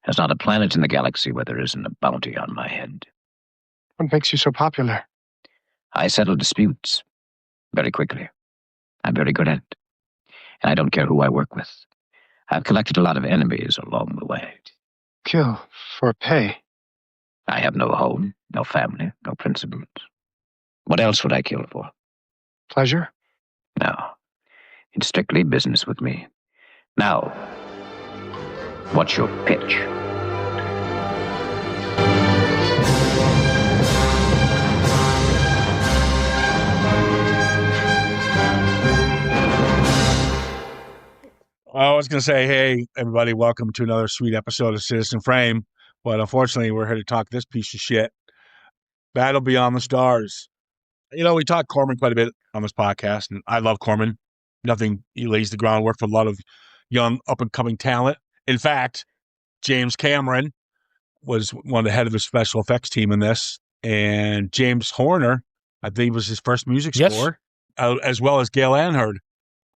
There's not a planet in the galaxy where there isn't a bounty on my head. What makes you so popular? I settle disputes very quickly. I'm very good at it. And I don't care who I work with. I've collected a lot of enemies along the way. Kill for pay. I have no home, no family, no principles. What else would I kill for? Pleasure? No. It's strictly business with me. Now, what's your pitch? I was going to say, hey, everybody, welcome to another sweet episode of Citizen Frame. But unfortunately, we're here to talk this piece of shit, Battle Beyond the Stars. You know, we talk Corman quite a bit on this podcast, and I love Corman. He lays the groundwork for a lot of young, up-and-coming talent. In fact, James Cameron was one of the head of the special effects team in this, and James Horner, I think, was his first music score, as well as Gail Anherd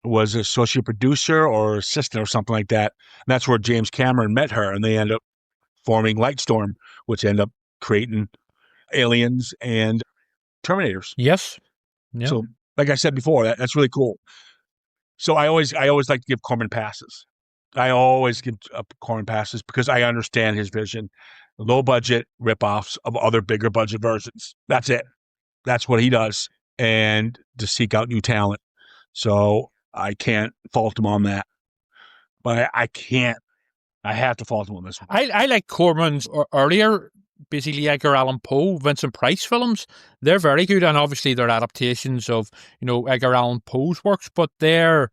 was associate producer or assistant or something like that. And that's where James Cameron met her, and they end up forming Lightstorm, which end up creating Aliens and Terminators. Yes. Yeah. So, like I said before, that's really cool. So I always like to give Corman passes. I always give Corman passes because I understand his vision. Low budget ripoffs of other bigger budget versions. That's it. That's what he does, and to seek out new talent. So I can't fault him on that, but I have to fault him on this one. I like Corman's earlier, basically Edgar Allan Poe, Vincent Price films. They're very good, and obviously they're adaptations of, Edgar Allan Poe's works, but they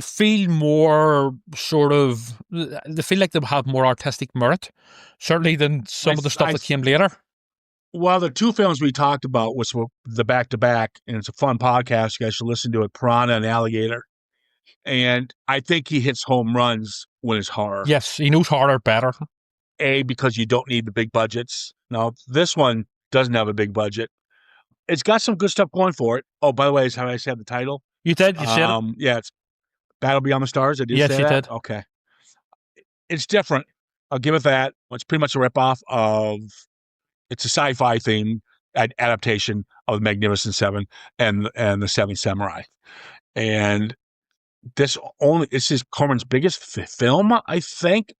feel more they feel like they have more artistic merit, certainly than some of the stuff that came later. Well, the two films we talked about was the back-to-back, and it's a fun podcast. You guys should listen to it, Piranha and Alligator. And I think he hits home runs when it's horror. Yes, he knows horror better. Because you don't need the big budgets. Now, this one doesn't have a big budget. It's got some good stuff going for it. Oh, by the way, is how I said the title? You did? You said it? Yeah, it's Battle Beyond the Stars. I did yes, say you that? Did. Okay. It's different. I'll give it that. It's pretty much a ripoff of... It's a sci-fi theme adaptation of the Magnificent Seven and the Seven Samurai. And this is Corman's biggest film, I think.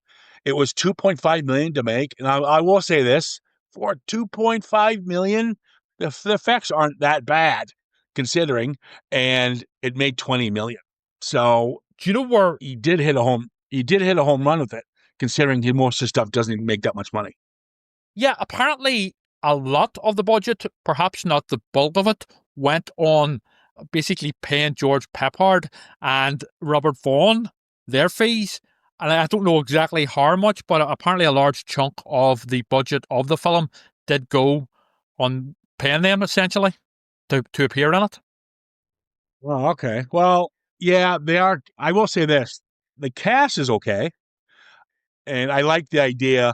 It was $2.5 million to make. And I will say this, for $2.5 million, the effects aren't that bad considering, and it made $20 million. So do you know where he did hit a home run with it, considering most of the stuff doesn't even make that much money. Yeah, apparently a lot of the budget, perhaps not the bulk of it, went on basically paying George Peppard and Robert Vaughn their fees. And I don't know exactly how much, but apparently a large chunk of the budget of the film did go on paying them, essentially, to appear in it. Well, okay. Well, yeah, they are. I will say this. The cast is okay. And I like the idea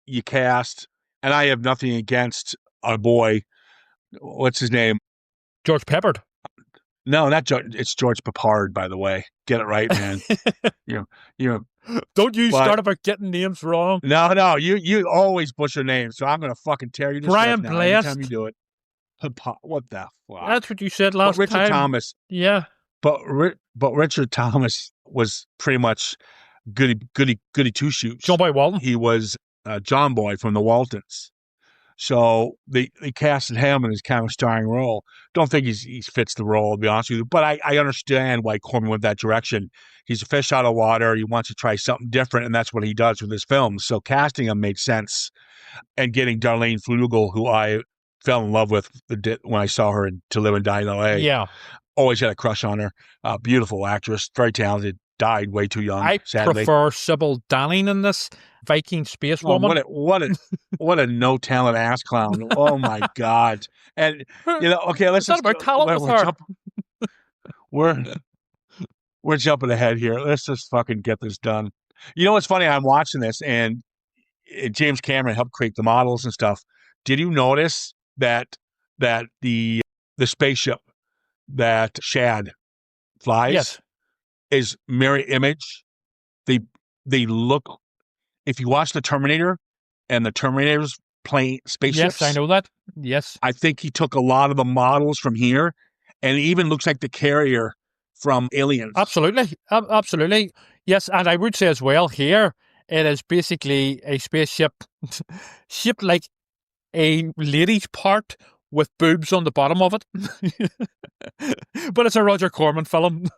you cast, and I have nothing against our boy. What's his name? George Peppard. No, not George. It's George Peppard, by the way. Get it right, man. you. Don't you start about getting names wrong. No. You always butcher names, so I'm gonna fucking tear you to Brian shreds now Blessed. every time you do it. What the fuck? That's what you said last Richard time. Thomas. Yeah. But Richard Thomas was pretty much goody two shoes. John Boy Walton. He was John Boy from the Waltons. So they casted him in his kind of starring role. Don't think he fits the role, to be honest with you. But I understand why Corman went that direction. He's a fish out of water. He wants to try something different, and that's what he does with his films. So casting him made sense. And getting Darlene Flugel, who I fell in love with when I saw her in To Live and Die in L.A. Yeah. Always had a crush on her. Beautiful actress, very talented. Died way too young. Sadly. Prefer Sybil Danning in this Viking space woman. What a no talent ass clown! Oh my god! And okay, let's not about talent with her. We're jumping ahead here. Let's just fucking get this done. You know what's funny? I'm watching this, and James Cameron helped create the models and stuff. Did you notice that the spaceship that Shad flies? Yes. Is mirror image. They look if you watch the Terminator and the Terminator's plane spaceships, Yes, I know that. Yes. I think he took a lot of the models from here, and it even looks like the carrier from Aliens. Absolutely. Absolutely. Yes, and I would say as well here, it is basically a spaceship shaped like a lady's part with boobs on the bottom of it. But it's a Roger Corman film.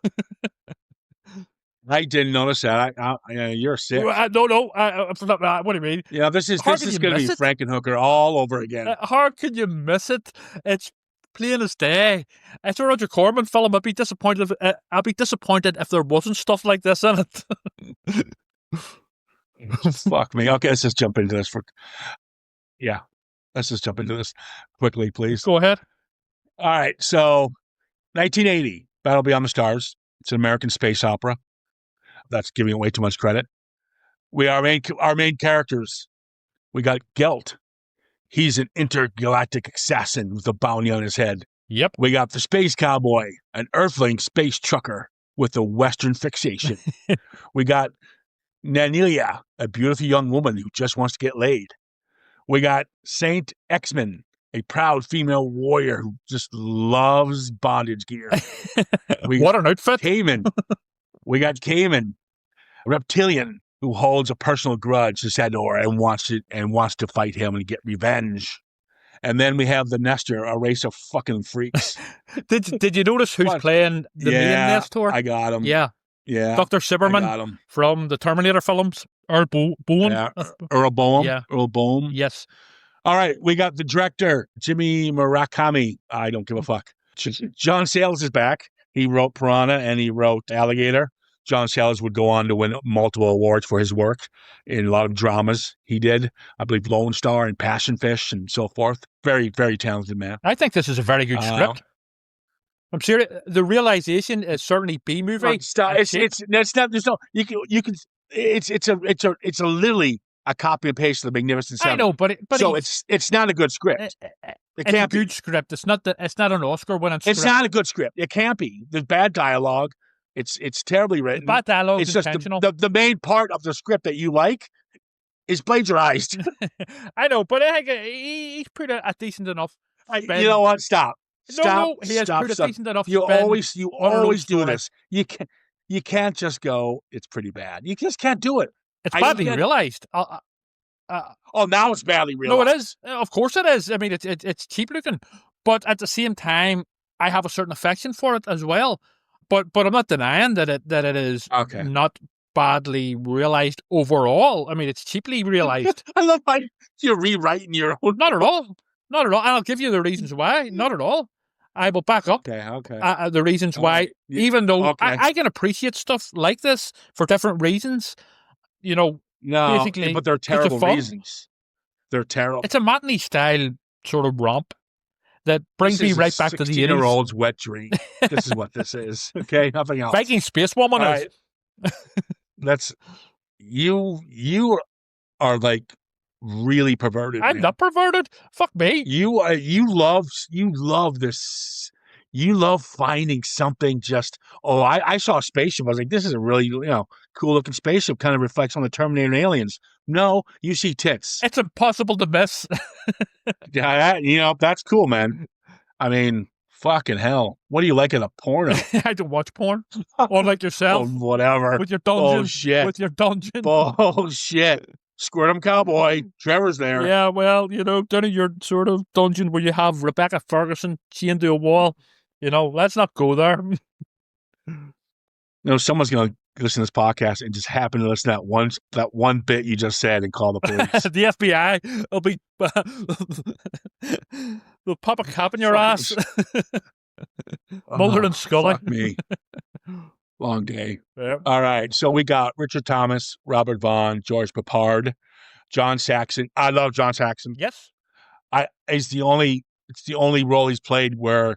I didn't notice that. You're sick. No. What do you mean? Yeah, this is How this can is you going to be miss it? Frankenhooker all over again. How can you miss it? It's plain as day. It's a Roger Corman film. I'd be disappointed if there wasn't stuff like this in it. Fuck me. Okay, let's just jump into this. Let's just jump into this quickly, please. Go ahead. All right, so 1980, Battle Beyond the Stars. It's an American space opera. That's giving it way too much credit. Our main characters. We got Gelt. He's an intergalactic assassin with a bounty on his head. Yep. We got the space cowboy, an earthling space trucker with a Western fixation. We got Nanilia, a beautiful young woman who just wants to get laid. We got Saint X-Men, a proud female warrior who just loves bondage gear. What an outfit. Cayman. We got Cayman, a reptilian who holds a personal grudge to Sador and wants to fight him and get revenge. And then we have the Nestor, a race of fucking freaks. Did you notice who's playing the main Nestor? I got him. Yeah. Dr. I Silverman got him. from the Terminator films. Earl Boone. Yeah. Earl Boehm. Yeah. Earl Boehm. Yes. All right, we got the director, Jimmy Murakami. I don't give a fuck. John Sayles is back. He wrote Piranha and he wrote Alligator. John Sayles would go on to win multiple awards for his work in a lot of dramas he did. I believe Lone Star and Passion Fish and so forth. Very, very talented man. I think this is a very good script. I'm serious. The realization is certainly B-movie. It's not. There's no. You can. It's a literally a copy and paste of the Magnificent Seven. I know, but it's not a good script. It's a good script. It's not an Oscar-winning script. It's not a good script. It can't be. There's bad dialogue. It's terribly written. Bad dialogue is just intentional. The main part of the script that you like is plagiarized. I know, but I think he's put a decent enough. You know what? Stop. No, he has put a decent enough. You always do this. You can't just go, it's pretty bad. You just can't do it. It's badly realized. Now it's badly realized. No, it is. Of course it is. I mean, it's cheap looking, but at the same time, I have a certain affection for it as well. But I'm not denying that it is not badly realized overall. I mean, it's cheaply realized. I love how you're rewriting your own. Not at all. Not at all. And I'll give you the reasons why. Not at all. I will back up the reasons why, even though I can appreciate stuff like this for different reasons. You know, basically, but they're terrible reasons. They're terrible. It's a matinee style sort of romp that brings me right back to the 80s. 16-year-old's wet dream. This is what this is. Okay, nothing else. Viking Space Woman is. That's you are like really perverted. I'm not perverted. Fuck me. You love this. You love finding something just. I saw a spaceship. I was like, this is a really cool looking spaceship. Kind of reflects on the Terminator and Aliens. No, you see tits. It's impossible to miss. Yeah, that's cool, man. I mean, fucking hell. What do you like in a porno? I don't watch porn. Or like yourself. Whatever. With your dungeon. Bullshit. With your dungeon. Bullshit. Squirt 'em cowboy. Trevor's there. Yeah, well, down in your sort of dungeon where you have Rebecca Ferguson chained to a wall. Let's not go there. Someone's going to listen to this podcast and just happen to listen to that one bit you just said and call the police. The FBI will be they'll pop a cap in your ass. Mulder and Scully. Fuck me. Long day. Yep. All right. So we got Richard Thomas, Robert Vaughn, George Peppard, John Saxon. I love John Saxon. Yes. It's the only role he's played where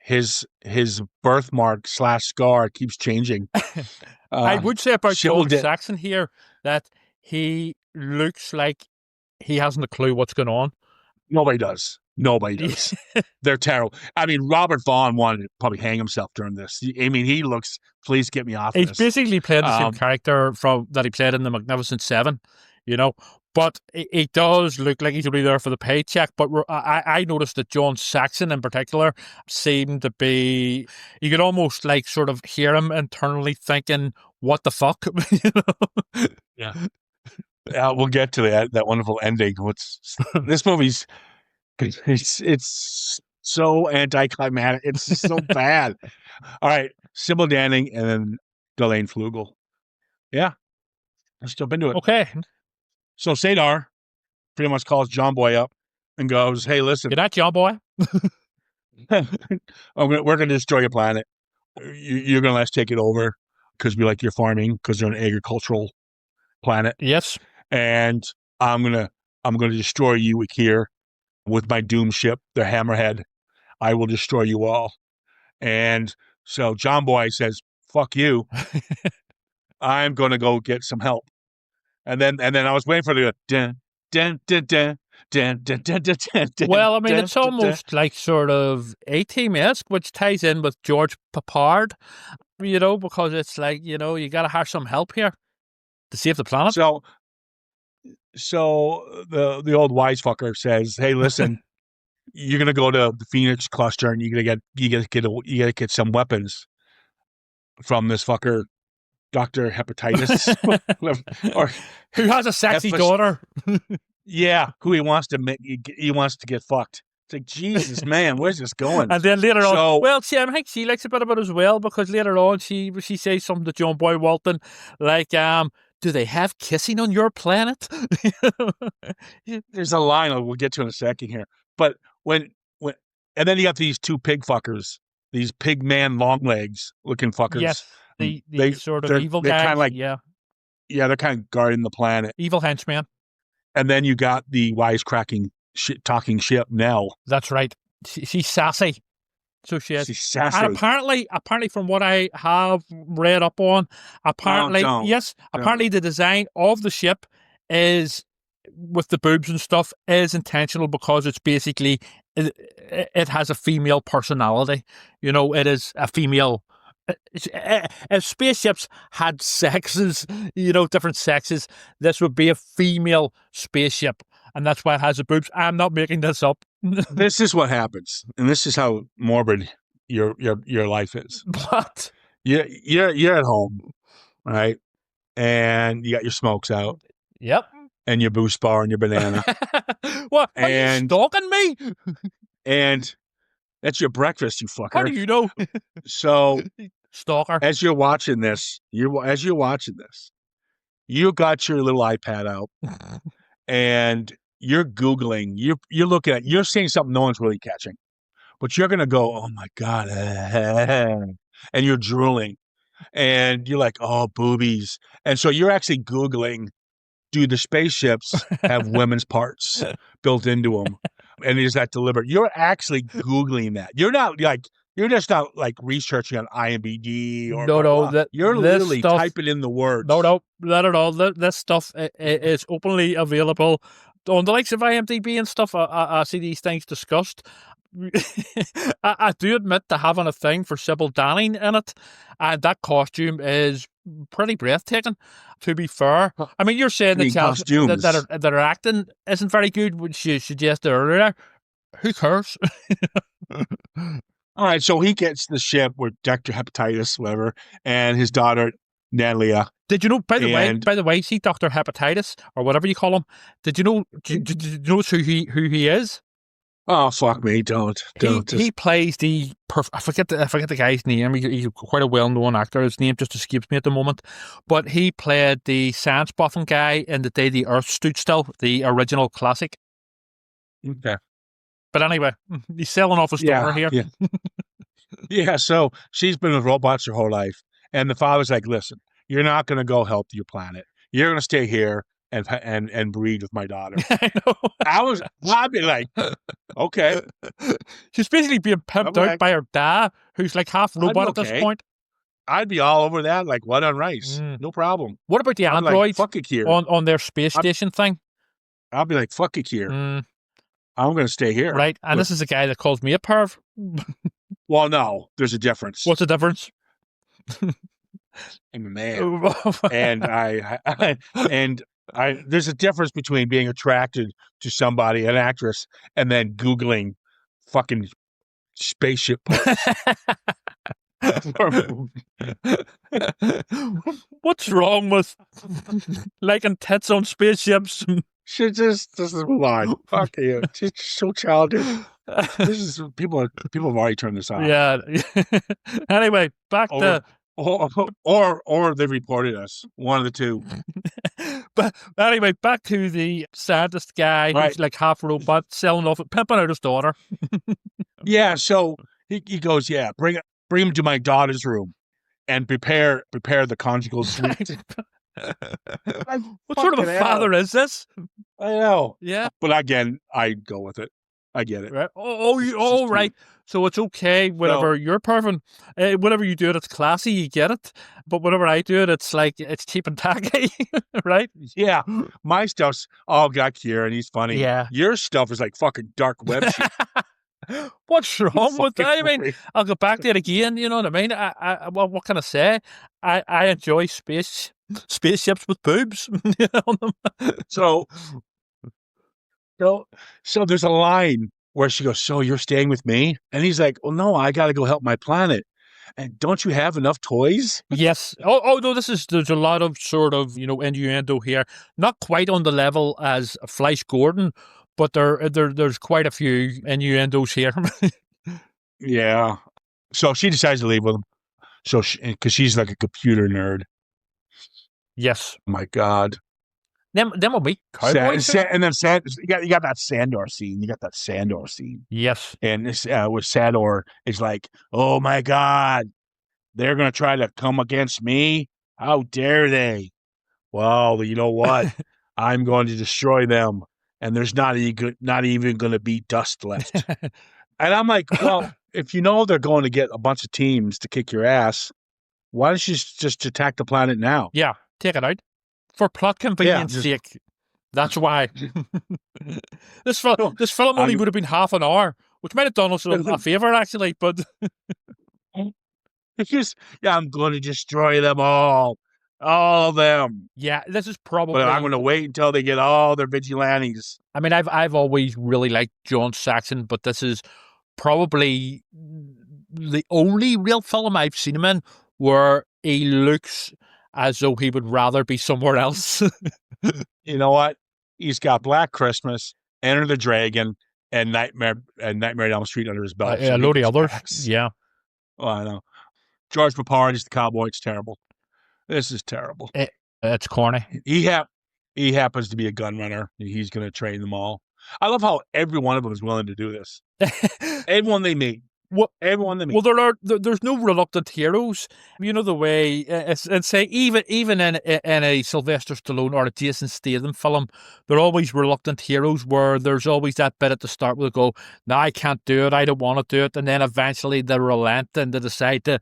his birthmark / scar keeps changing. I would say about John Saxon here that he looks like he hasn't a clue what's going on. Nobody does. They're terrible. I mean, Robert Vaughn wanted to probably hang himself during this. I mean, he looks, please get me off He's this. basically played the same character that he played in The Magnificent Seven. you know. But he does look like he's only there for the paycheck. But I noticed that John Saxon in particular seemed to be, you could almost like sort of hear him internally thinking, what the fuck? You know? Yeah. We'll get to that wonderful ending. This movie's, it's so anticlimactic. It's just so bad. All right. Sybil Danning and then Delane Flugel. Yeah. Let's jump into it. Okay. So Sadar pretty much calls John Boy up and goes, hey, listen. Good night, John Boy. We're going to destroy your planet. You're going to let us take it over because we like your farming, because they're an agricultural planet. Yes. And I'm going to destroy you here with my doom ship, the Hammerhead. I will destroy you all. And so John Boy says, fuck you. I'm going to go get some help. And then I was waiting for the dun, dun, dun, dun, dun, dun, dun, dun, dun, well, I mean, dun, it's almost like sort of A-Team-esque, which ties in with George Papard, you know, because it's like, you know, you got to have some help here to save the planet. So the old wise fucker says, hey, listen, you're going to go to the Phoenix cluster and you got to get some weapons from this fucker, Dr. Hepatitis, or who has a sexy daughter. Yeah, who he wants to get fucked. It's like, Jesus, man, where's this going? And then later on, well, see, I think she likes a bit of it as well, because later on she says something to John Boy Walton, like, do they have kissing on your planet? There's a line we'll get to in a second here. But when and then you got these two pig fuckers, these pig man long legs looking fuckers. Yes. They sort of evil guys. Kind of like, yeah, they're kind of guarding the planet. Evil henchmen. And then you got the wisecracking talking ship Nell. That's right. She's sassy. So she is. She's sassy. And apparently from what I have read up on, apparently the design of the ship is, with the boobs and stuff, is intentional, because it's basically, it has a female personality. You know, it is a female. If spaceships had sexes, you know, different sexes, this would be a female spaceship, and that's why it has the boobs. I'm not making this up. This is what happens, and this is how morbid your life is. What? You're at home, right? And you got your smokes out. Yep. And your Boost bar and your banana. What? Are you stalking me? And that's your breakfast, you fucker. How do you know? So, stalker. As you're watching this, you got your little iPad out, and you're Googling. You're looking at. You're seeing something no one's really catching, but you're gonna go, oh my god, and you're drooling, and you're like, oh, boobies, and so you're actually Googling, do the spaceships have women's parts built into them? And is that deliberate? You're actually Googling that. You're just not like researching on IMDb or you're literally typing in the words. No, not at all. This stuff is openly available on the likes of IMDb and stuff. I see these things discussed. I do admit to having a thing for Sybil Danning in it, and that costume is pretty breathtaking, to be fair. I mean, you're saying that her acting isn't very good, which you suggested earlier. Who cares? All right, so he gets the ship with Dr. Hepatitis, whatever, and his daughter, Natalia. Did you know, by the way, see Dr. Hepatitis, or whatever you call him, did you know who he is? Oh, fuck me, don't. He plays I forget the guy's name. He's quite a well-known actor. His name just escapes me at the moment. But he played the science buffing guy in The Day the Earth Stood Still, the original classic. Okay. But anyway, he's selling off his daughter here. Yeah. Yeah, so she's been with robots her whole life. And the father's like, listen, you're not going to go help your planet. You're going to stay here and breed with my daughter. I know. I'd be like, okay. She's basically being pimped out by her dad, who's like half robot at this point. I'd be all over that, like what on rice. No problem. What about the androids fuck it here. on their space station thing? I'll be like, fuck it here. I'm going to stay here. Right. And this is a guy that calls me a perv. Well, no, there's a difference. What's the difference? I'm a man. And There's a difference between being attracted to somebody, an actress, and then Googling fucking spaceship parts. What's wrong with liking tits on spaceships? She just move on. Fuck you. She's so childish. This is people have already turned this off. Yeah. Anyway, back to or they reported us. One of the two. But anyway, back to the scientist guy who's like half robot, selling off, pimping out his daughter. Yeah, so he goes, yeah, bring him to my daughter's room and prepare the conjugal suite. What sort of a father is this? I know. Yeah. But again, I go with it. I get it. Right. Right. So it's okay whenever you're perfect. Whenever you do it, it's classy. You get it. But whenever I do it, it's like it's cheap and tacky, right? Yeah. My stuff's all got here, and he's funny. Yeah. Your stuff is like fucking dark web shit. What's wrong with that? I mean, I'll go back to it again. You know what I mean? Well, what can I say? I enjoy spaceships with boobs on them. So there's a line where she goes, "So you're staying with me?" And he's like, "Well, no, I got to go help my planet. And don't you have enough toys?" Yes. Oh no, there's a lot of sort of, innuendo here. Not quite on the level as Flash Gordon, but there's quite a few innuendos here. Yeah. So she decides to leave with him. So because she's like a computer nerd. Yes. Oh my God. Them will be cowboys. And then you got that Sandor scene. Yes. And this with Sandor is like, oh my God, they're gonna try to come against me. How dare they? Well, you know what? I'm going to destroy them, and there's not even going to be dust left. And I'm like, well, if you know they're going to get a bunch of teams to kick your ass, why don't you just attack the planet now? Yeah, take it out. For plot convenience sake. That's why. This film only would have been half an hour, which might have done us a favor, actually, but... I'm going to destroy them all of them. Yeah, this is probably... But I'm going to wait until they get all their vigilantes. I mean, I've always really liked John Saxon, but this is probably the only real film I've seen him in where he looks as though he would rather be somewhere else. You know what? He's got Black Christmas, Enter the Dragon, and Nightmare on Elm Street under his belt. A load of others. Yeah. Oh, I know. George Papard is the cowboy. It's terrible. This is terrible. It's corny. He happens to be a gun runner. He's going to train them all. I love how every one of them is willing to do this. Everyone they meet. Well, there's no reluctant heroes. You know the way, and say even in a Sylvester Stallone or a Jason Statham film, there are always reluctant heroes where there's always that bit at the start where they go, "No, I can't do it. I don't want to do it," and then eventually they relent and they decide to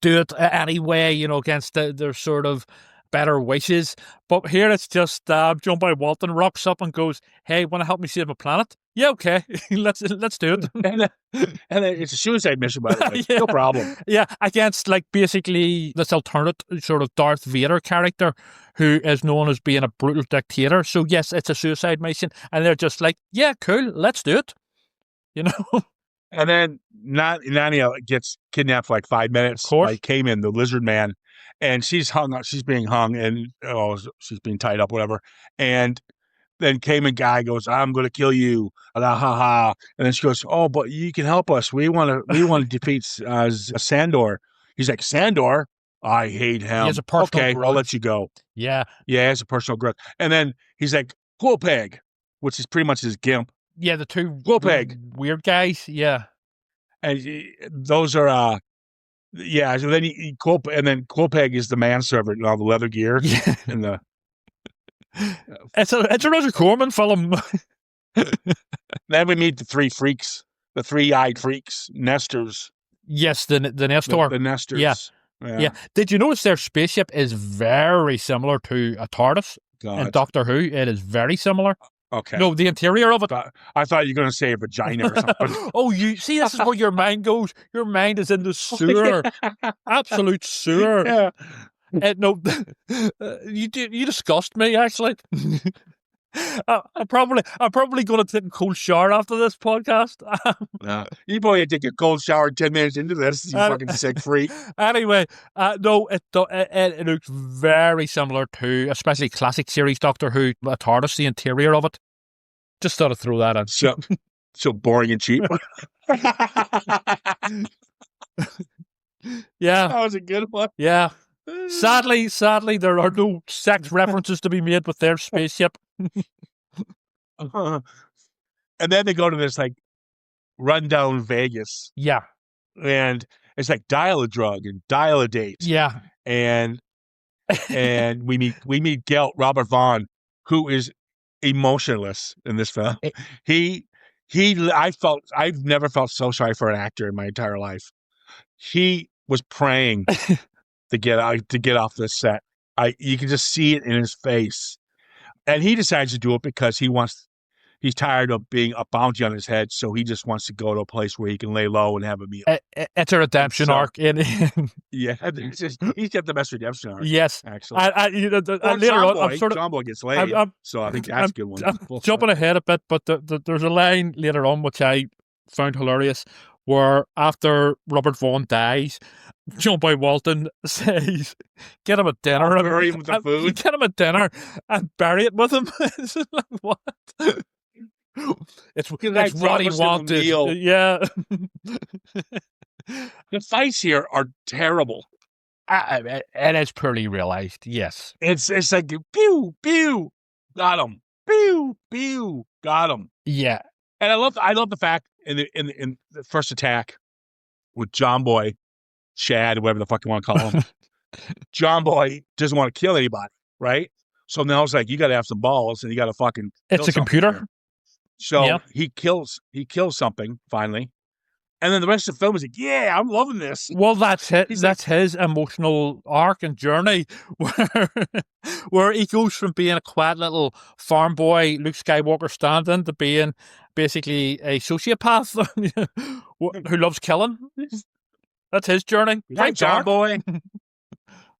do it anyway. Against their sort of better wishes. But here it's just John by Walton rocks up and goes, "Hey, want to help me save my planet? Yeah, okay, let's do it." and it's a suicide mission, by the way. Yeah. No problem. Yeah, against basically this alternate sort of Darth Vader character who is known as being a brutal dictator. So yes, it's a suicide mission, and they're just like, "Yeah, cool, let's do it." And then Nania gets kidnapped for like 5 minutes. Of course. Like Cayman, the lizard man. And she's being hung, and she's being tied up, whatever. And then Cayman guy goes, "I'm going to kill you." Ha ha. And then she goes, "Oh, but you can help us. We want to defeat Sandor." He's like, "Sandor? I hate him." He has a personal grudge. I'll let you go. Yeah. Yeah, he has a personal grudge. And then he's like, "Quilpeg," which is pretty much his gimp. Yeah, the two Quilpeg. Weird guys. Yeah. And those are yeah, so then Quilpeg is the manservant and all the leather gear. Yeah. And the it's a Roger Corman film. Then we meet the three-eyed freaks, Nestors. Yes, the Nestor. The Nestors. Yeah. Did you notice their spaceship is very similar to a TARDIS in Doctor Who? It is very similar. Okay. No, the interior of it. I thought you were going to say a vagina or something. Oh, you see, this is where your mind goes. Your mind is in the sewer. Absolute sewer. Yeah. No, you disgust me, actually. I'm probably going to take a cold shower after this podcast. You probably take a cold shower 10 minutes into this, you fucking sick freak. Anyway, no, it looks very similar to, especially classic series Doctor Who, a TARDIS, the interior of it. Just thought I'd throw that in. So boring and cheap. Yeah. That was a good one. Yeah. Sadly, there are no sex references to be made with their spaceship. And then they go to this like rundown Vegas. Yeah. And it's like dial a drug and dial a date. Yeah. And we meet Robert Vaughn, who is emotionless in this film. I've never felt so sorry for an actor in my entire life. He was praying to get off this set. You can just see it in his face. And he decides to do it because he's tired of being a bounty on his head, so he just wants to go to a place where he can lay low and have a meal. It's a redemption arc. Yeah, he's got the best redemption arc. Yes, actually. Later on, John Boy gets laid, so I think that's a good one. I'm jumping ahead a bit, but there's a line later on which I found hilarious, where after Robert Vaughn dies, John Boy Walton says, "Get him a dinner and bury him with the food. Get him a dinner and bury it with him." It's like, what? It's what he wanted. Yeah. The fights here are terrible. It is pretty realized. Yes. It's like pew pew, got him. Pew pew, got him. Yeah. And I love the fact in the first attack with John Boy, Chad, whatever the fuck you want to call him. John Boy doesn't want to kill anybody, right? So now it's like you got to have some balls and you got to fucking. It's a computer. Here. So he kills something finally, and then the rest of the film is like, yeah, I'm loving this. Well, that's it. That's his emotional arc and journey, where he goes from being a quiet little farm boy, Luke Skywalker standing, to being basically a sociopath who loves killing. That's his journey. Right, John Boy.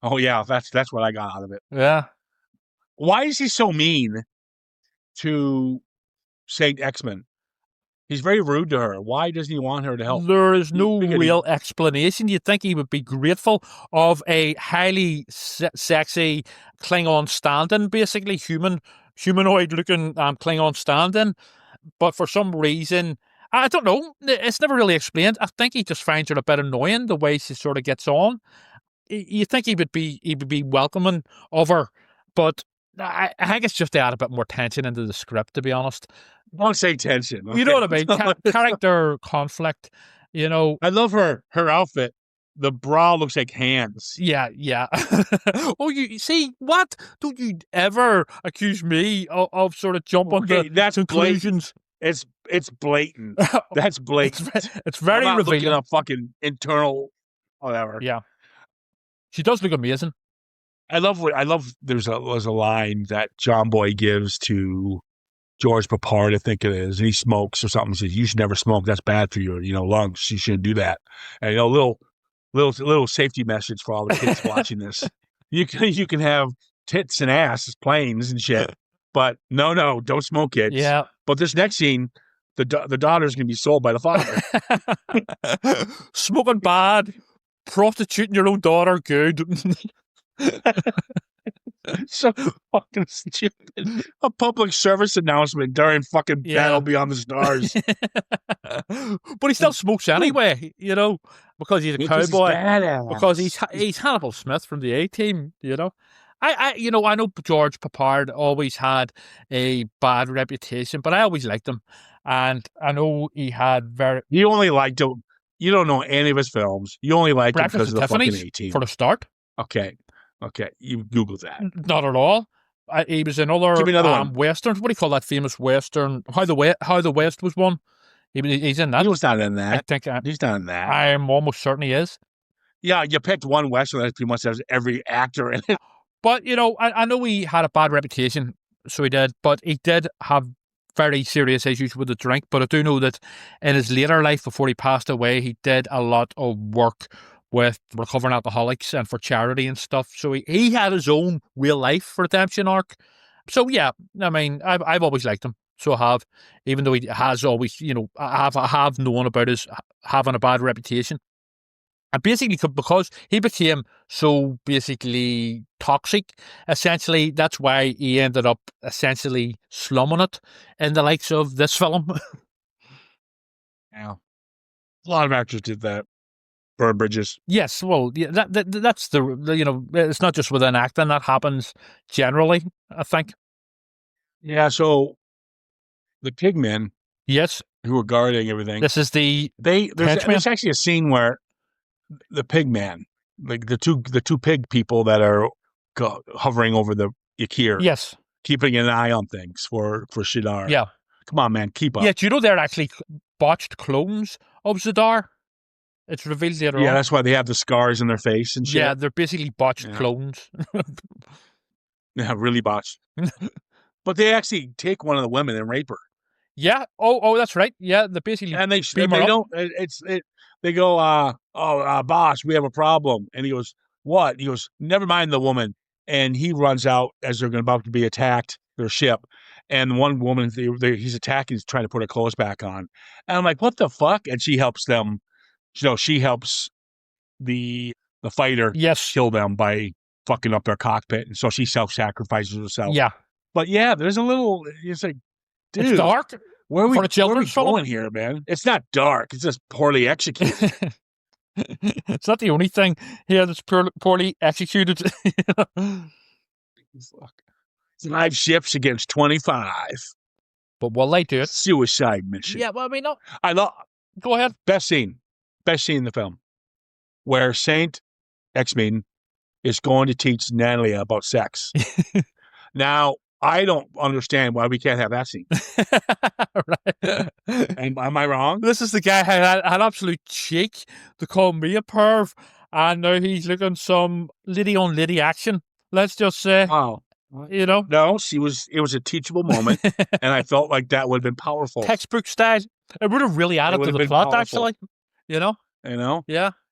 Oh yeah, that's what I got out of it. Yeah. Why is he so mean to Saint X-Men? He's very rude to her. Why doesn't he want her to help? There is no real explanation. You'd think he would be grateful of a highly sexy Klingon stand-in, basically humanoid-looking Klingon stand-in. But for some reason, I don't know. It's never really explained. I think he just finds her a bit annoying the way she sort of gets on. You think he would be welcoming of her, but I think it's just to add a bit more tension into the script, to be honest. Don't say tension. Okay? You know what I mean? Character conflict, you know. I love her outfit. The bra looks like hands. Yeah. Oh, you see, what? Don't you ever accuse me of sort of jumping to conclusions. Blatant. It's blatant. That's blatant. It's very I'm not revealing. Looking at fucking internal, whatever. Yeah. She does look amazing. I love there's a line that John Boy gives to George Papard, I think it is, and he smokes or something. He says, "You should never smoke. That's bad for your, lungs. You shouldn't do that." And little safety message for all the kids watching this. You can have tits and ass as planes and shit, but no, don't smoke, kids. Yeah. But this next scene, the daughter's gonna be sold by the father. Smoking bad, prostituting your own daughter good. So fucking stupid. A public service announcement during fucking Battle Beyond the Stars. But he still smokes anyway, because he's a cowboy. Badass. Because he's Hannibal Smith from the A-Team, I know George Papard always had a bad reputation, but I always liked him. And I know he had You only liked him. You don't know any of his films. You only liked him because of the fucking A-Team. For the start. Okay, you Googled that. Not at all. He was in other westerns. What do you call that famous western? How the West was won. He's in that. He was not in that. I think he's not in that. I'm almost certain he is. Yeah, you picked one western that pretty much has every actor in it. But I know he had a bad reputation, so he did. But he did have very serious issues with the drink. But I do know that in his later life, before he passed away, he did a lot of work with recovering alcoholics and for charity and stuff. So he had his own real life redemption arc. So yeah, I mean, I've always liked him. So I have, even though he has always, I have known about his having a bad reputation. And basically, because he became so basically toxic, essentially, that's why he ended up essentially slumming it in the likes of this film. Yeah. A lot of actors did that. Burn bridges. Yes, well, yeah, that's the it's not just within acting, that happens generally, I think. Yeah, so the pigmen Yes, who were guarding everything, this is the there's actually a scene where the pigman, like the two pig people that are hovering over the Yakir, yes, keeping an eye on things for Shadar. yeah. Come on, man, keep up. Yeah, do you know they're actually botched clones of Zadar? It's revealed later on. Yeah, that's why they have the scars in their face and shit. Yeah, they're basically botched clones. Yeah, really botched. But they actually take one of the women and rape her. Yeah. Oh, that's right. Yeah, they basically And they beam her up. don't. They go, boss, we have a problem. And he goes, what? He goes, never mind the woman. And he runs out as they're about to be attacked, their ship. And one woman he's attacking is trying to put her clothes back on. And I'm like, what the fuck? And she helps them. She helps the fighter kill them by fucking up their cockpit. And so she self-sacrifices herself. Yeah. But yeah, there's a little, it's like, dude. It's dark. Where are we children's going here, man? It's not dark. It's just poorly executed. It's not the only thing here that's poorly executed. Fuck. 5 ships against 25. But will they do it? Suicide mission. Yeah, well, I mean, no. Go ahead. Best scene in the film, where Saint X-Men is going to teach Natalia about sex. Now, I don't understand why we can't have that scene. Right. Am I wrong? This is the guy who had absolute cheek to call me a perv, and now he's looking some lady-on-lady action, let's just say. Oh. No, it was a teachable moment, and I felt like that would have been powerful. Textbook style. It would have really added to the plot, powerful. Actually. Yeah.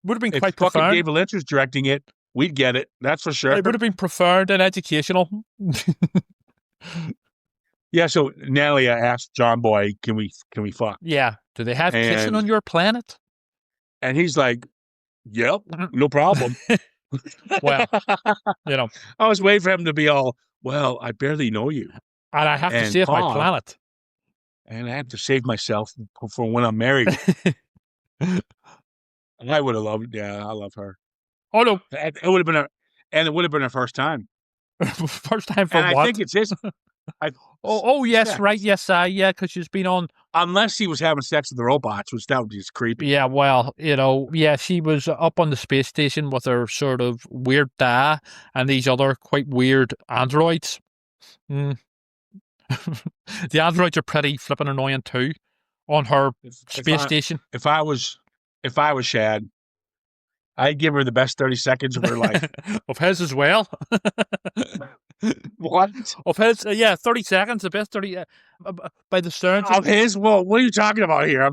Would have been if quite profound. Fucking David Lynch was directing it, we'd get it. That's for sure. It would have been profound and educational. Yeah, so Natalia asked John Boy, can we fuck? Yeah. Do they have kissing on your planet? And he's like, yep, no problem. Well, I was waiting for him to be all, well, I barely know you. And I have to save my planet. And I have to save myself for when I'm married. I would have loved it. Yeah, I love her. Oh, no. It would have been her first time. First time for and what? I think it's his. Yes, sex. Right, yes, because she's been on. Unless he was having sex with the robots, which that would be just creepy. Yeah, well, she was up on the space station with her sort of weird dad and these other quite weird androids. The androids are pretty flippin' annoying too on her space station. If I was Shad, I'd give her the best 30 seconds of her life. Of his as well. What? Of his, 30 seconds, the best 30, by the sounds of his? Well, what are you talking about here?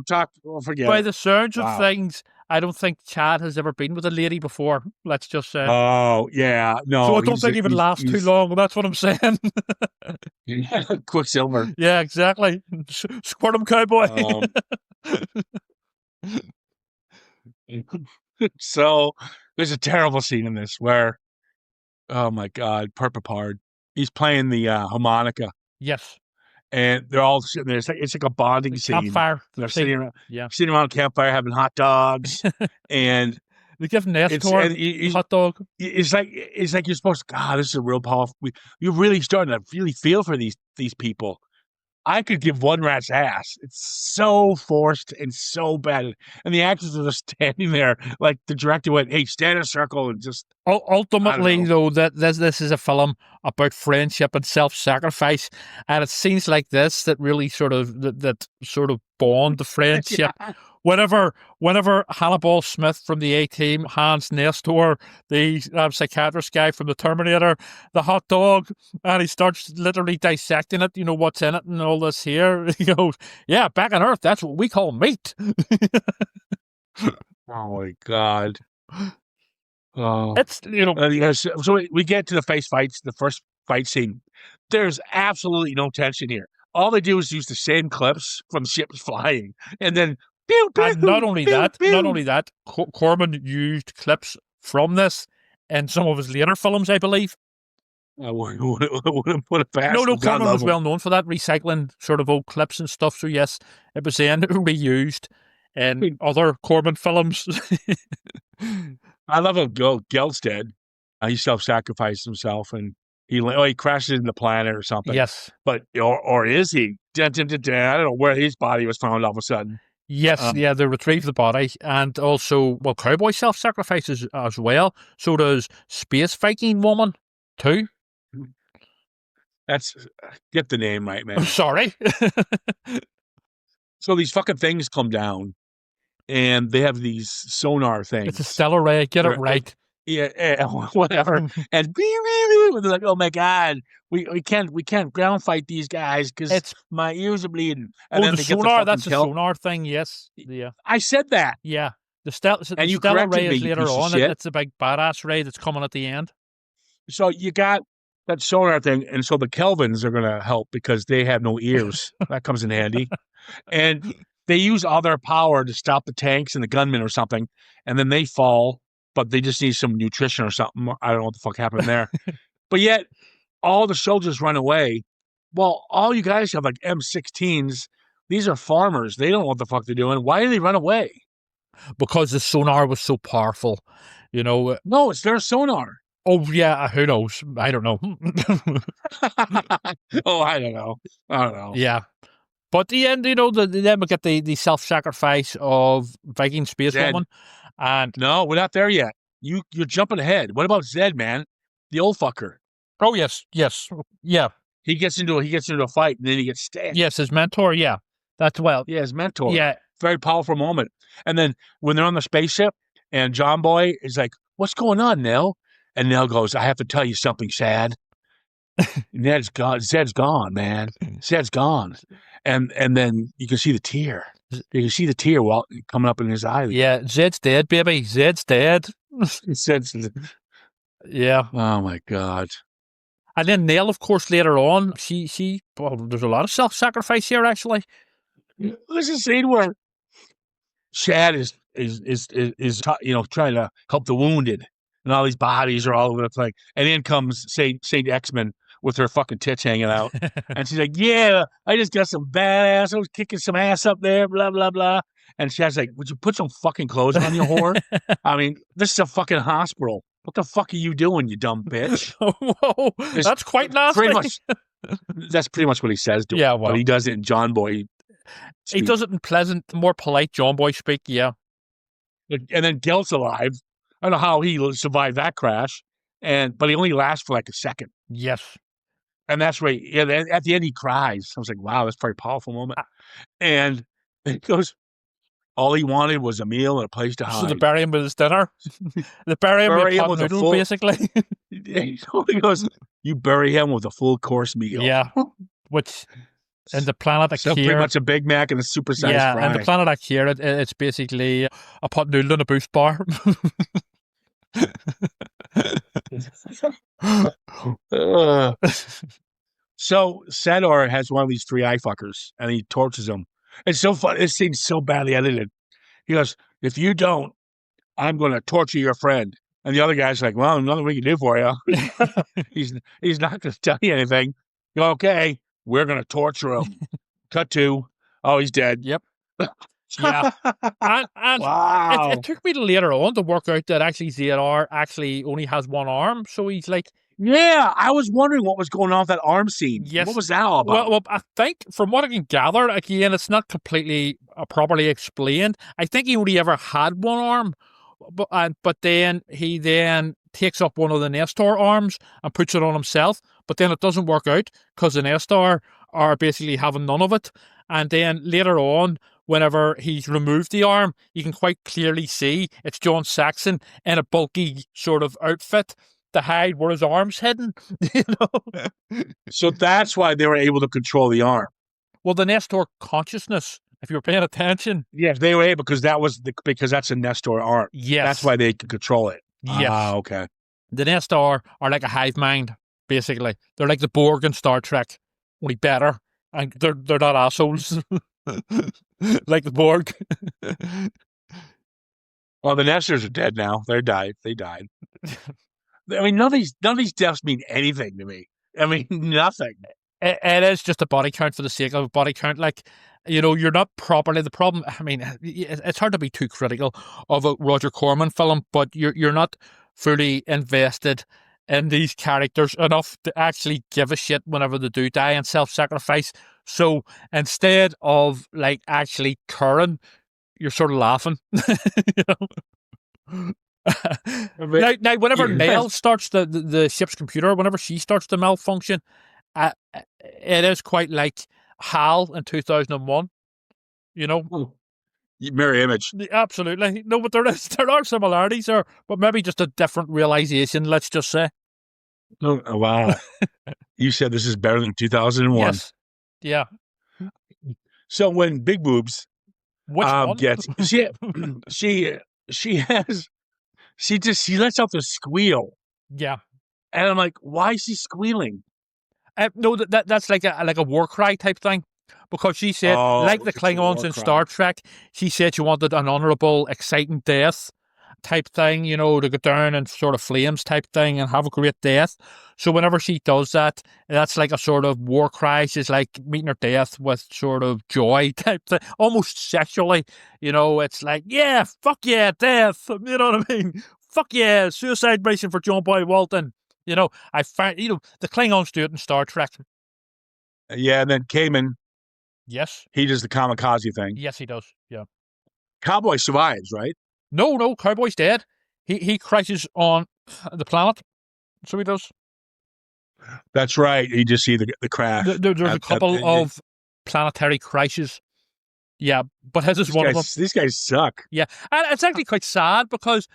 Forget by it. the sounds of things, I don't think Chad has ever been with a lady before, let's just say. Oh, yeah, no. So I don't think he would last too long, that's what I'm saying. Quicksilver. Yeah, exactly. Squirt him, cowboy. So, there's a terrible scene in this where, oh my God, Purpapard, he's playing the harmonica. Yes. And they're all sitting there. It's like a bonding scene. Campfire. They're sitting around a campfire having hot dogs. And they give Nestor hot dog. It's like you're supposed to, God, this is a real powerful. You're really starting to really feel for these people. I could give one rat's ass. It's so forced and so bad. And the actors are just standing there, like the director went, hey, stand in a circle and just... Ultimately, though, that this is a film about friendship and self-sacrifice. And it scenes like this that really sort of bond the friendship. Yeah. Whenever Hannibal Smith from the A-Team hands Nestor, the psychiatrist guy from the Terminator, the hot dog, and he starts literally dissecting it, what's in it and all this here. He goes, yeah, back on Earth, that's what we call meat. Oh, my God. Oh. It's, Yes, so we get to the face fights, the first fight scene. There's absolutely no tension here. All they do is use the same clips from ships flying, and then pew pew. and not only pew, that, Corman used clips from this in some of his later films, I believe. I wouldn't put it past. No, God Corman love was him. well known for that, recycling sort of old clips and stuff. So yes, it was then reused in other Corman films. I love him. Gel's dead. He self-sacrificed himself, and he crashes into the planet or something. Yes, but or is he? I don't know where his body was found all of a sudden. yes, yeah. They retrieve the body, and also, well, Cowboy self-sacrifices as well. So does Space Viking Woman too. That's get the name right, man. Sorry. So these fucking things come down, and they have these sonar things. It's a stellar ray. Get it right. Yeah, whatever. And they're like, "Oh my god, we can't ground fight these guys because my ears are bleeding." And then the they sonar. Get That's a sonar thing. Yes. Yeah. I said that. Yeah. The stellar ray is later on. It's a big badass ray that's coming at the end. So you got that sonar thing, and so the Kelvins are going to help because they have no ears. That comes in handy. And they use all their power to stop the tanks and the gunmen or something, and then they fall, but they just need some nutrition or something. I don't know what the fuck happened there. But yet, all the soldiers run away. Well, all you guys have like M16s. These are farmers. They don't know what the fuck they're doing. Why do they run away? Because the sonar was so powerful. No, it's their sonar. Oh, yeah, who knows? I don't know. I don't know. Yeah. But the end, then we get the self-sacrifice of Viking Space Woman. And no, we're not there yet. You're jumping ahead. What about Zed, man? The old fucker. Oh, yes. Yeah. He gets into a fight, and then he gets stabbed. Yes, his mentor, yeah. That's well. Yeah, his mentor. Yeah. Very powerful moment. And then when they're on the spaceship, and John Boy is like, "What's going on, Nell?" And Nell goes, "I have to tell you something sad." Ned's gone. Zed's gone, man. Zed's gone. And then you can see the tear. You can see the tear coming up in his eye. Yeah, Zed's dead, baby. Zed's dead. Yeah. Oh my God. And then Nell, of course, later on, well, there's a lot of self-sacrifice here, actually. There's a scene where Shad is trying to help the wounded, and all these bodies are all over the place. And in comes Saint X-Men with her fucking tits hanging out. And she's like, "Yeah, I just got some badass. I was kicking some ass up there, blah, blah, blah." And Shad's like, "Would you put some fucking clothes on, you whore?" I mean, this is a fucking hospital. What the fuck are you doing, you dumb bitch? Whoa, that's quite nasty. That's pretty much what he says to her. Yeah, well. But he does it in John Boy speak. He does it in pleasant, more polite John Boy speak, yeah. And then Gelt's alive. I don't know how he survived that crash, but he only lasts for like a second. Yes. And that's right. Yeah, at the end, he cries. I was like, wow, that's a very powerful moment. And he goes, all he wanted was a meal and a place to hide. So they bury him with his dinner. They bury him with pot noodle, basically. He goes, you bury him with a full course meal. Yeah. Which, in the planet Akira... So pretty much a Big Mac and a supersized fry. Yeah, and the planet Akira, it's basically a pot noodle and a boost bar. So Sador has one of these three eye fuckers, and he tortures him. It's so fun. It seems so badly edited. He goes, "If you don't, I'm going to torture your friend." And the other guy's like, "Well, nothing we can do for you." He's not going to tell you anything. You go, "Okay, we're going to torture him." Cut to, oh, he's dead. Yep. Yeah. And wow. It took me later on to work out that actually ZR actually only has one arm. So he's like... Yeah, I was wondering what was going on with that arm scene. Yes. What was that all about? Well, I think from what I can gather, again, it's not completely properly explained. I think he only ever had one arm, but then he takes up one of the Nestor arms and puts it on himself. But then it doesn't work out because the Nestor are basically having none of it. And then later on, whenever he's removed the arm, you can quite clearly see it's John Saxon in a bulky sort of outfit to hide where his arm's hidden. So that's why they were able to control the arm. Well, the Nestor consciousness If you were paying attention. Yes, they were able because that's a Nestor arm. Yes. That's why they could control it. Yes. Ah, okay. The Nestor are like a hive mind, basically. They're like the Borg in Star Trek, only better. And they're not assholes. Like the Borg. Well, the Nestors are dead now. They died. I mean, none of these deaths mean anything to me. I mean, nothing. It is just a body count for the sake of a body count. Like, you're not properly. The problem, I mean, it's hard to be too critical of a Roger Corman film, but you're not fully invested in these characters enough to actually give a shit whenever they do die and self-sacrifice. So instead of like actually caring, you're sort of laughing. Now, whenever Nell starts the ship's computer, whenever she starts to malfunction, it is quite like HAL in 2001. Mirror image. Absolutely. No, but there are similarities there, but maybe just a different realization, let's just say. Oh, wow. You said this is better than 2001. Yes. Yeah. So when Big Boobs Which one? gets she lets out the squeal. Yeah. And I'm like, why is she squealing? No, that's like a war cry type thing. Because she said, like the Klingons in Star Trek, she said she wanted an honourable, exciting death type thing, to go down in sort of flames type thing and have a great death. So whenever she does that, that's like a sort of war cry. She's like meeting her death with sort of joy type thing, almost sexually. It's like, yeah, fuck yeah, death. You know what I mean? Fuck yeah, suicide mission for John Boy Walton. I find, the Klingons do it in Star Trek. Yeah, and then Kamen. Yes. He does the kamikaze thing. Yes, he does. Yeah. Cowboy survives, right? No, Cowboy's dead. He crashes on the planet. So he does. That's right. You just see the crash. There's a couple of planetary crashes. Yeah, but his is one of them. These guys suck. Yeah, and it's actually quite sad because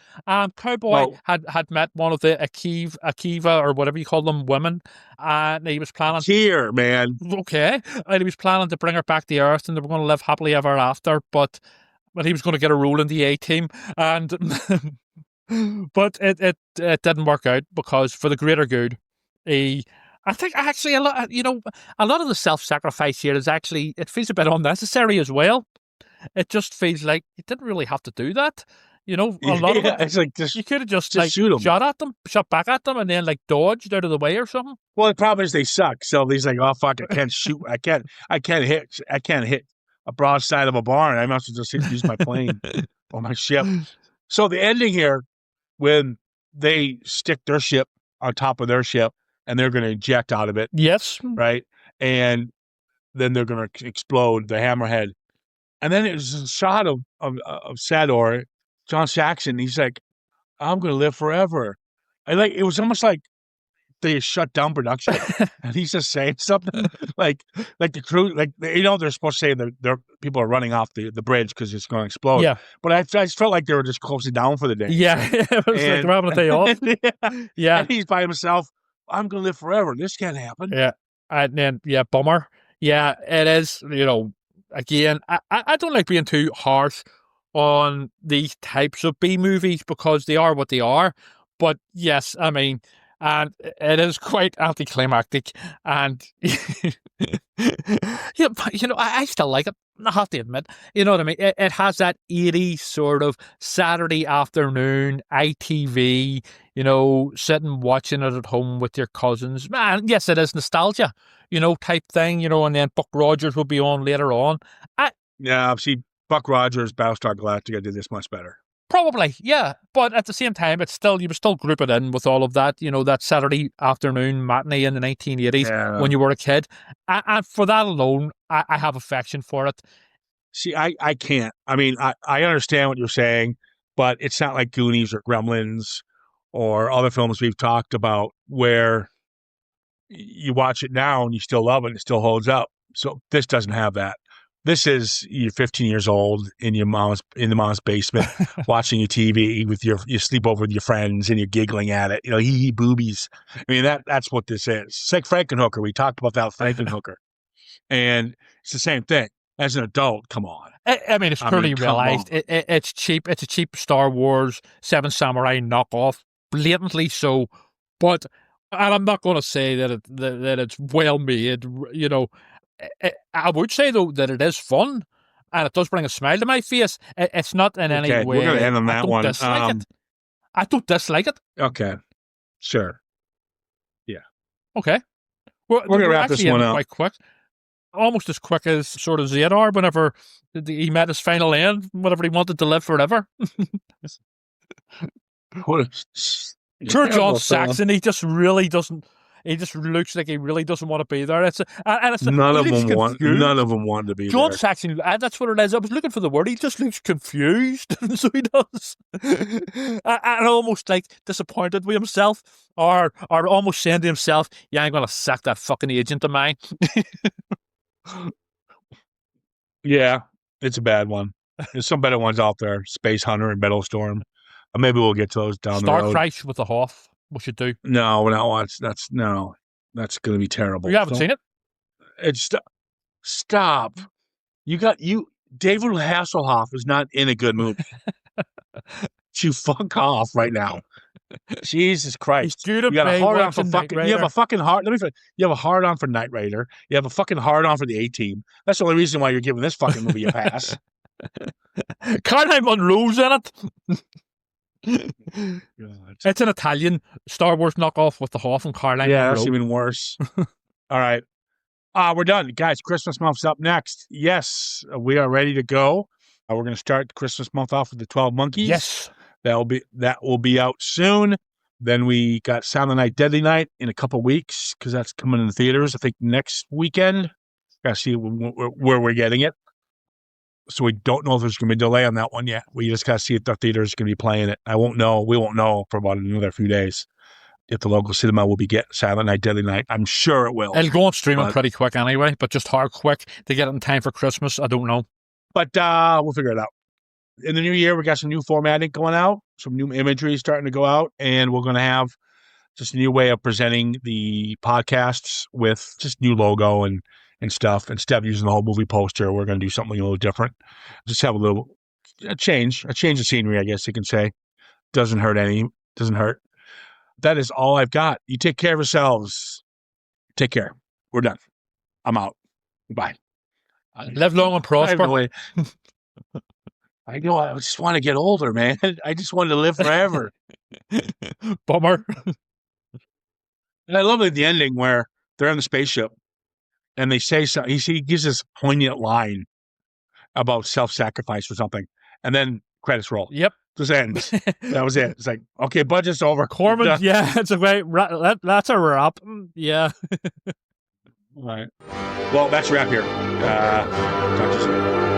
Cowboy had met one of the Akiva or whatever you call them women, and he was planning. Here, man. Okay, and he was planning to bring her back to Earth, and they were going to live happily ever after. But he was going to get a role in the A team, and but it didn't work out because for the greater good, I think actually a lot of the self-sacrifice here is actually, it feels a bit unnecessary as well. It just feels like you didn't really have to do that. A lot of it, it's like you could have just shoot them. shot back at them, and then like dodged out of the way or something. Well, the problem is they suck. So he's like, oh fuck, I can't shoot. I can't hit a broadside of a barn. I must just use my plane or my ship. So the ending here, when they stick their ship on top of their ship, and they're going to eject out of it. Yes. Right? And then they're going to explode the hammerhead. And then there's a shot of Sador, John Saxon. He's like, I'm going to live forever. It was almost like they shut down production. And he's just saying something like the crew, they're supposed to say that people are running off the bridge because it's going to explode. Yeah. But I just felt like they were just closing down for the day. Yeah. It was like they're having a day off. Yeah. And he's by himself. I'm going to live forever. This can't happen. Yeah. And then, bummer. Yeah, it is, again, I don't like being too harsh on these types of B movies because they are what they are. But yes, I mean, and it is quite anticlimactic. And, I still like it. I have to admit, you know what I mean? It has that 80s sort of Saturday afternoon ITV, sitting watching it at home with your cousins. Man, yes, it is nostalgia, type thing, and then Buck Rogers will be on later on. Yeah, see, Buck Rogers, Battlestar Galactica did this much better. Probably, yeah. But at the same time, you would still group it in with all of that, that Saturday afternoon matinee in the 1980s when you were a kid. And for that alone, I have affection for it. See, I can't. I mean, I understand what you're saying, but it's not like Goonies or Gremlins or other films we've talked about where you watch it now and you still love it and it still holds up. So this doesn't have that. This is you're 15 years old in the mom's basement watching your TV with you sleep over with your friends and you're giggling at it. Hee boobies. I mean that's what this is. It's like Frankenhooker. We talked about that Frankenhooker, and it's the same thing. as an adult, come on. I mean, it's clearly realized. It's cheap. It's a cheap Star Wars 7 Samurai knockoff, blatantly so. But, and I'm not going to say that it's well made. You know, I would say though that it is fun, and it does bring a smile to my face. It's not in any way. We're going to end on that one. I don't dislike it. Okay, sure. Yeah. Okay. We're going to wrap this one up quite quick. Almost as quick as sort of Zadar whenever he met his final end, whenever he wanted to live forever. Poor John Saxon, he just really doesn't. He just looks like he really doesn't want to be there. None of them want to be John there. Saxon, that's what it is. I was looking for the word. He just looks confused. So he does. And almost like disappointed with himself, or almost saying to himself, yeah, I'm going to sack that fucking agent of mine. Yeah, it's a bad one. There's some better ones out there. Space Hunter and Battlestorm. Maybe we'll get to those down the road. Star Crash with the Hoff. We should do. No, we're not watching. That's going to be terrible. You haven't seen it? It's stop. David Hasselhoff is not in a good mood. You fuck off right now. Jesus Christ. You got a hard on for fucking. You have a fucking hard. You have a hard on for Knight Rider. You have a fucking hard on for the A-Team. That's the only reason why you're giving this fucking movie a pass. Caroline Munro's in it. God. It's an Italian Star Wars knockoff with the Hoff and Caroline Munro. That's even worse. All right. We're done. Guys, Christmas month's up next. Yes, we are ready to go. We're going to start the Christmas month off with the 12 Monkeys. Yes. That will be out soon. Then we got Silent Night, Deadly Night in a couple weeks because that's coming in the theaters, I think, next weekend. Got to see where we're getting it. So we don't know if there's going to be a delay on that one yet. We just got to see if the theater's going to be playing it. We won't know for about another few days if the local cinema will be getting Silent Night, Deadly Night. I'm sure it will. It'll go on streaming pretty quick anyway, but just hard quick to get it in time for Christmas. I don't know. But we'll figure it out. In the new year, we got some new formatting going out, some new imagery starting to go out, and we're going to have just a new way of presenting the podcasts with just new logo and stuff. Instead of using the whole movie poster, we're going to do something a little different. Just have a change of scenery, I guess you can say. Doesn't hurt. That is all I've got. You take care of yourselves. Take care. We're done. I'm out. Goodbye. Live long and prosper. I know. I just want to get older, man. I just wanted to live forever. Bummer. And I love the ending where they're on the spaceship and they say something. He gives this poignant line about self-sacrifice or something. And then credits roll. Yep. Just ends. That was it. It's like, okay, budget's over. Corman, yeah, it's a great. That's a wrap. Yeah. All right. Well, that's a wrap here. Talk to you soon.